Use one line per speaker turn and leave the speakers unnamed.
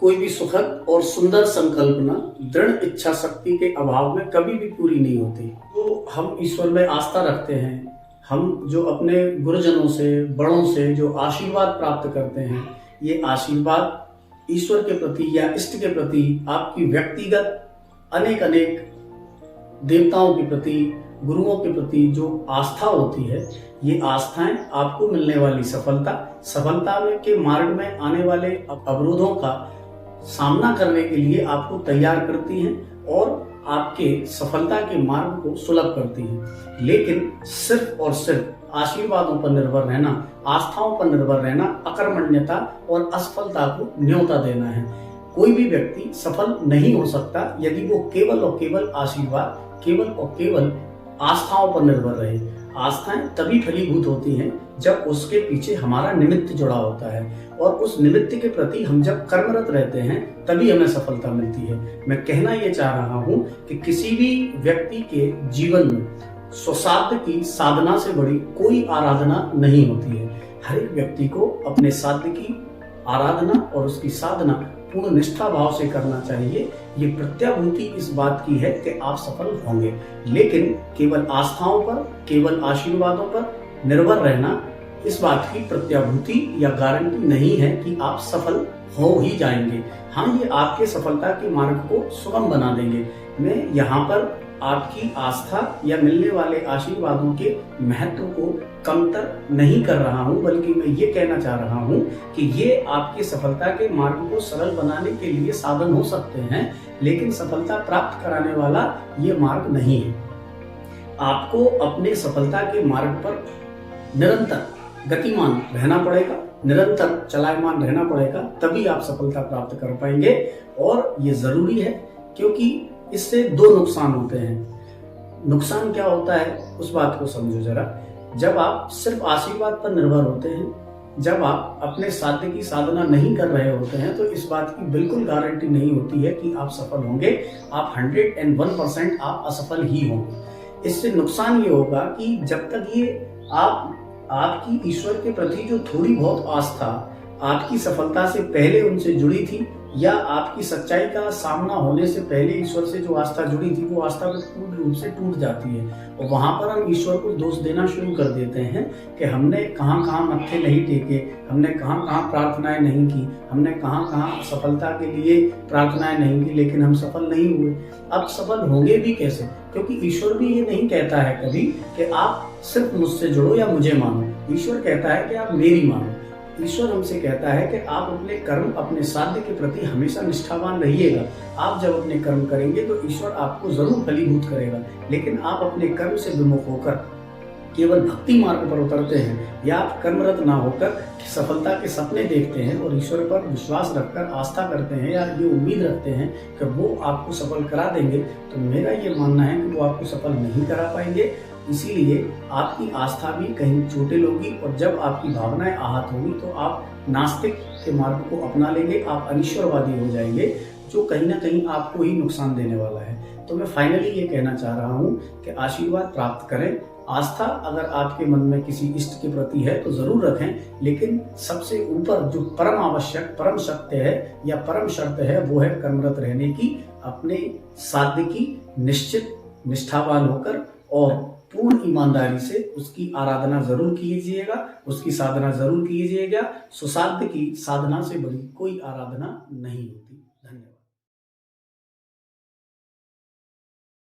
कोई भी सुखद और सुंदर संकल्पना दृढ़ इच्छा शक्ति के अभाव में कभी भी पूरी नहीं होती। तो हम ईश्वर में आस्था रखते हैं, हम जो अपने गुरुजनों से, बड़ों से जो आशीर्वाद प्राप्त करते हैं, ये आशीर्वाद ईश्वर के प्रति या इष्ट के प्रति, आपकी व्यक्तिगत अनेक अनेक देवताओं के प्रति, गुरुओं के प्रति जो आस्था होती है, ये आस्थाएं आपको मिलने वाली सफलता में के मार्ग में आने वाले अवरोधों का सामना करने के लिए आपको तैयार करती हैं और आपके सफलता के मार्ग को सुलभ करती हैं। लेकिन सिर्फ और सिर्फ आशीर्वादों पर निर्भर रहना, आस्थाओं पर निर्भर रहना अकर्मण्यता और असफलता को न्योता देना है। कोई भी व्यक्ति सफल नहीं हो सकता यदि वो केवल और केवल आशीर्वाद, केवल और केवल आस्थाओं पर निर्भर रहे। आस्थाएं तभी फलीभूत होती हैं जब उसके पीछे हमारा निमित्त जुड़ा होता है, और उस निमित्त के प्रति हम जब कर्मरत रहते हैं तभी हमें सफलता मिलती है। मैं कहना ये चाह रहा हूँ कि किसी भी व्यक्ति के जीवन में स्वसाध्य की साधना से बड़ी कोई आराधना नहीं होती है। हर एक व्यक्ति को अपने साध्य की आराधना और उसकी साधना पूर्ण निष्ठा भाव से करना चाहिए। ये प्रत्याभूति इस बात की है कि आप सफल होंगे, लेकिन केवल आस्थाओं पर, केवल आशीर्वादों पर निर्भर रहना इस बात की प्रत्याभूति या गारंटी नहीं है कि आप सफल हो ही जाएंगे। हाँ, ये आपके सफलता के मार्ग को सुगम बना देंगे। मैं यहाँ पर आपकी आस्था या मिलने वाले आशीर्वादों के महत्व को कमतर नहीं कर रहा हूँ, बल्कि मैं ये कहना चाह रहा हूँ कि ये आपके सफलता के मार्ग को सरल बनाने के लिए साधन हो सकते हैं, लेकिन सफलता प्राप्त कराने वाला ये मार्ग नहीं है। आपको अपने सफलता के मार्ग पर निरंतर गतिमान रहना पड़ेगा, निरंतर चलायमान रहना पड़ेगा, तभी आप सफलता प्राप्त कर पाएंगे। और ये जरूरी है क्योंकि इससे दो नुकसान होते हैं। नुकसान क्या होता है उस बात को समझो जरा। जब आप सिर्फ आशीर्वाद पर निर्भर होते हैं, जब आप अपने साध्य की साधना नहीं कर रहे होते हैं, तो इस बात की बिल्कुल गारंटी नहीं होती है कि आप सफल होंगे। आप 101% आप असफल ही होंगे। इससे नुकसान ये होगा कि जब तक ये आपकी ईश्वर के प्रति जो थोड़ी बहुत आस्था आपकी सफलता से पहले उनसे जुड़ी थी, या आपकी सच्चाई का सामना होने से पहले ईश्वर से जो आस्था जुड़ी थी, वो आस्था पूर्ण रूप से टूट जाती है। और वहां पर हम ईश्वर को दोष देना शुरू कर देते हैं कि हमने कहां कहां मत्थे नहीं टेके, हमने कहां कहां प्रार्थनाएं नहीं की, हमने कहां कहां सफलता के लिए प्रार्थनाएं नहीं की, लेकिन हम सफल नहीं हुए। अब सफल होंगे भी कैसे? क्योंकि ईश्वर भी ये नहीं कहता है कभी कि आप सिर्फ मुझसे जुड़ो या मुझे मानो। ईश्वर कहता है कि आप मेरी मानो। ईश्वर हमसे कहता है कि आप अपने कर्म, अपने साध्य के प्रति हमेशा निष्ठावान रहिएगा। आप जब अपने कर्म करेंगे तो ईश्वर आपको जरूर फलीभूत करेगा, लेकिन आप अपने कर्म से विमुख होकर केवल भक्ति मार्ग पर उतरते हैं, या आप कर्मरत ना होकर सफलता के सपने देखते हैं और ईश्वर पर विश्वास रखकर आस्था करते हैं, या ये उम्मीद रखते हैं कि वो आपको सफल करा देंगे, तो मेरा ये मानना है कि वो आपको सफल नहीं करा पाएंगे। इसीलिए आपकी आस्था भी कहीं चोटिल होगी, और जब आपकी भावनाएं आहत होगी तो आप नास्तिक के मार्ग को अपना लेंगे, आप अनिश्वरवादी हो जाएंगे, जो कहीं ना कहीं आपको ही नुकसान देने वाला है। तो मैं फाइनली ये कहना चाह रहा हूँ कि आशीर्वाद प्राप्त करें। आस्था अगर आपके मन में किसी इष्ट के प्रति है तो जरूर रखें, लेकिन सबसे ऊपर जो परम आवश्यक, परम सत्य है या परम शर्त है, वो है कर्मरत रहने की, अपने साध्य की निश्चित निष्ठावान होकर और पूर्ण ईमानदारी से उसकी आराधना जरूर कीजिएगा, उसकी साधना जरूर कीजिएगा। सुसाध्य की साधना से बड़ी कोई आराधना नहीं होती। धन्यवाद।